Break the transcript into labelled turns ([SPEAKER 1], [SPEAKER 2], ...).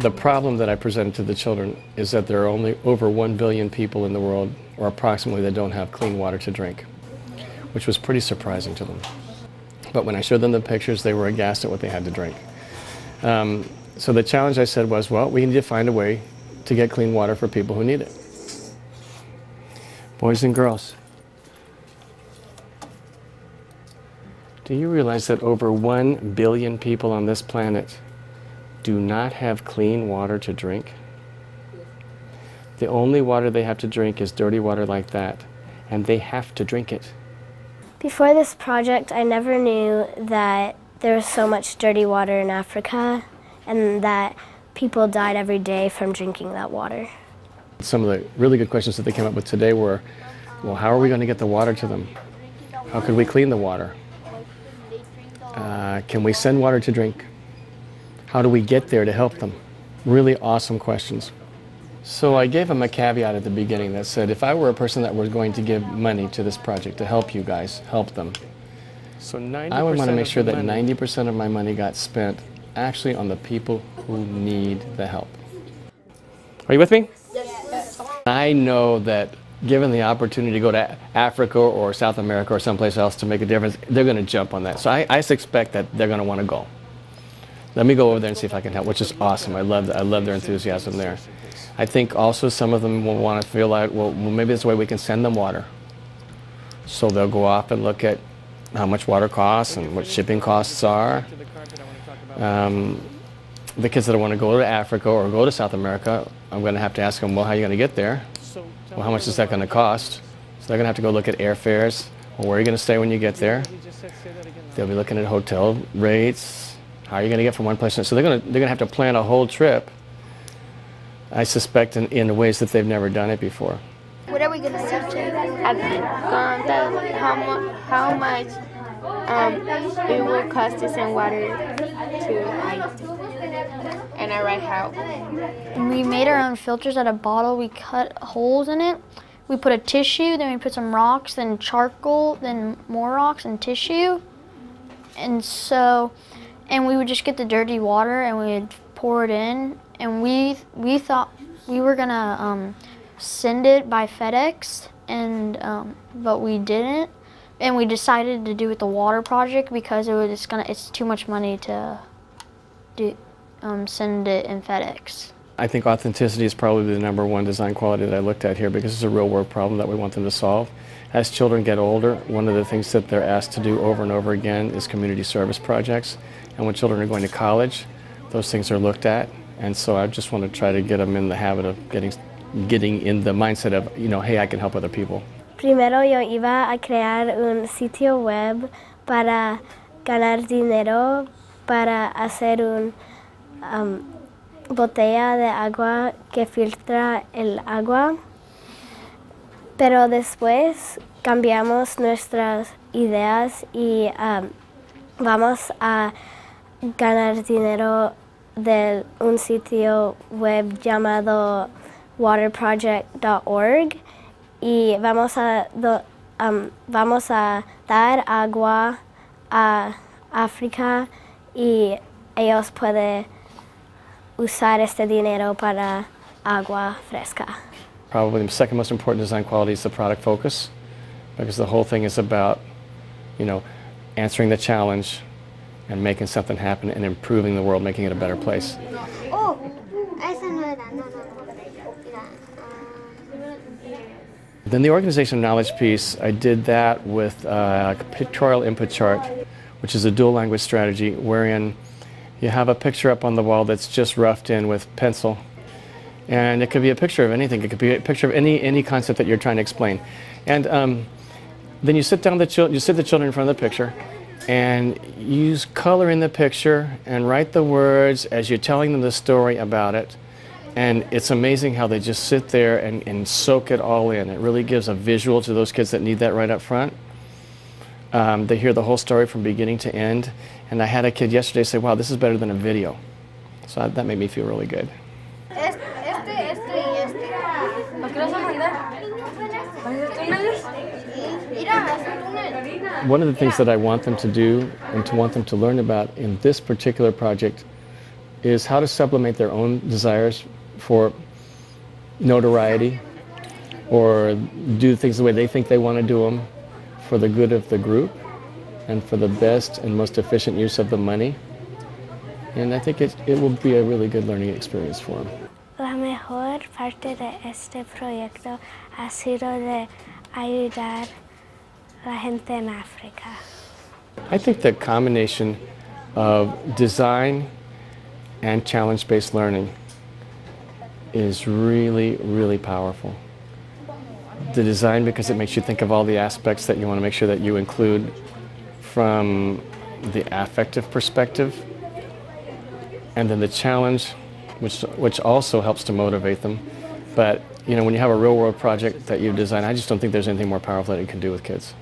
[SPEAKER 1] The problem that I presented to the children is that there are only over 1 billion people in the world, or approximately, that don't have clean water to drink, which was pretty surprising to them. But when I showed them the pictures, they were aghast at what they had to drink. So the challenge, I said, was, well, we need to find a way to get clean water for people who need it. Boys and girls, do you realize that over 1 billion people on this planet do not have clean water to drink? The only water they have to drink is dirty water like that, and they have to drink it.
[SPEAKER 2] Before this project, I never knew that there was so much dirty water in Africa and that people died every day from drinking that water.
[SPEAKER 1] Some of the really good questions that they came up with today were, well, how are we going to get the water to them? How could we clean the water? Can we send water to drink? How do we get there to help them? Really awesome questions. So I gave them a caveat at the beginning that said, if I were a person that was going to give money to this project to help you guys, help them, so I would want to make sure that 90% of my money got spent actually on the people who need the help. Are you with me? Yes. I know that given the opportunity to go to Africa or South America or someplace else to make a difference, they're going to jump on that. So I suspect that they're going to want to go. Let me go over there and see if I can help, which is awesome. I love their enthusiasm there. I think also some of them will want to feel like, well, maybe there's a way we can send them water. So they'll go off and look at how much water costs and what shipping costs are. The kids that want to go to Africa or go to South America, I'm going to have to ask them, well, how are you going to get there? Well, how much is that going to cost? So they're going to have to go look at airfares. Well, where are you going to stay when you get there? They'll be looking at hotel rates. How are you going to get from one place to another? So they're going to have to plan a whole trip, I suspect, in ways that they've never done it before.
[SPEAKER 3] What are we going to teach them? How much it will cost to send water to Haiti, and I write how.
[SPEAKER 4] We made our own filters out of bottle. We cut holes in it. We put a tissue, then we put some rocks, then charcoal, then more rocks and tissue. And we would just get the dirty water and we would pour it in. And we thought we were gonna send it by FedEx, but we didn't. And we decided to do it the water project because it's too much money to send it in FedEx.
[SPEAKER 1] I think authenticity is probably the #1 design quality that I looked at here because it's a real world problem that we want them to solve. As children get older, one of the things that they're asked to do over and over again is community service projects. And when children are going to college, those things are looked at. And so I just want to try to get them in the habit of getting in the mindset of, hey, I can help other people.
[SPEAKER 2] Primero yo iba a crear un sitio web para ganar dinero para hacer un botella de agua que filtra el agua. Pero después cambiamos nuestras ideas y vamos a ganar dinero de un sitio web llamado waterproject.org y vamos a dar agua a África y ellos pueden usar este dinero para agua fresca.
[SPEAKER 1] Probably the second most important design quality is the product focus, because the whole thing is about, answering the challenge and making something happen and improving the world, making it a better place.
[SPEAKER 3] Oh, esa no era, no.
[SPEAKER 1] Then the organization knowledge piece, I did that with a pictorial input chart, which is a dual language strategy wherein you have a picture up on the wall that's just roughed in with pencil. And it could be a picture of anything. It could be a picture of any concept that you're trying to explain. And then you sit the children in front of the picture and use color in the picture and write the words as you're telling them the story about it. And it's amazing how they just sit there and soak it all in. It really gives a visual to those kids that need that right up front. They hear the whole story from beginning to end. And I had a kid yesterday say, wow, this is better than a video. So that made me feel really good. One of the things that I want them to do and to want them to learn about in this particular project is how to sublimate their own desires for notoriety or do things the way they think they want to do them for the good of the group and for the best and most efficient use of the money. And I think it will be a really good learning experience for them.
[SPEAKER 5] La mejor parte de este proyecto ha sido de ayudar a la gente en África.
[SPEAKER 1] I think the combination of design and challenge-based learning is really, really powerful. The design, because it makes you think of all the aspects that you want to make sure that you include from the affective perspective, and then the challenge, which also helps to motivate them. But you know, when you have a real-world project that you design, I just don't think there's anything more powerful that you can do with kids.